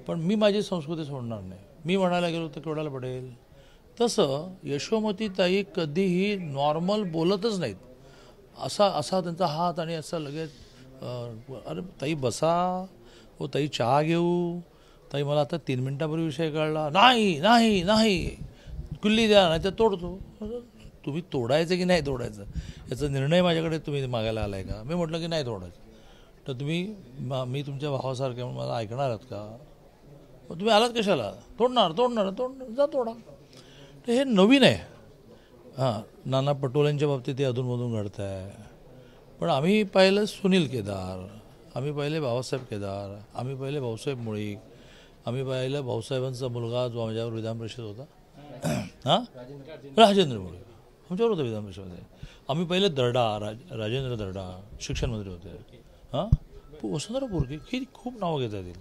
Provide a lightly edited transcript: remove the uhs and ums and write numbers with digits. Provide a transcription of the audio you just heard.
पण मी माझी संस्कृती सोडणार नाही. मी म्हणायला गेलो तर केवढ्याला पडेल. तसं यशोमतीताई कधीही नॉर्मल बोलतच नाहीत. असा असा त्यांचा हात आणि असं लगेच अरे ताई बसा, हो ताई चहा घेऊ, ताई मला आता 3 मिनिटापूर्वी विषय कळला, नाही नाही नाही कुल्ली द्या नाही तर तोडतो. तुम्ही तोडायचं की नाही तोडायचं याचा निर्णय माझ्याकडे तुम्ही मागायला आलाय का. मी म्हटलं की नाही तोडायचं. तर तुम्ही मी तुमच्या भावासारखे म्हणून मला ऐकणार आहात का. तुम्ही आलात कशाला. तोडणार तोडणार तोडणार जा तोडा. तर हे नवीन आहे. हां, नाना पटोलेंच्या बाबतीत ते अधूनमधून घडतं आहे. पण आम्ही पाहिलं सुनील केदार, आम्ही पाहिले भाऊसाहेब केदार, आम्ही पाहिले भाऊसाहेब मुळीक, आम्ही पाहिलं भाऊसाहेबांचा मुलगा जो माझ्यावर विधान परिषद होता, हां राजेंद्र मुळीक आमच्यावर होता विधान परिषदेमध्ये. आम्ही पहिले दर्डा राजेंद्र दर्डा शिक्षण मंत्री होते. हां वसंतराव बोरके ही खूप नावं घेता येतील.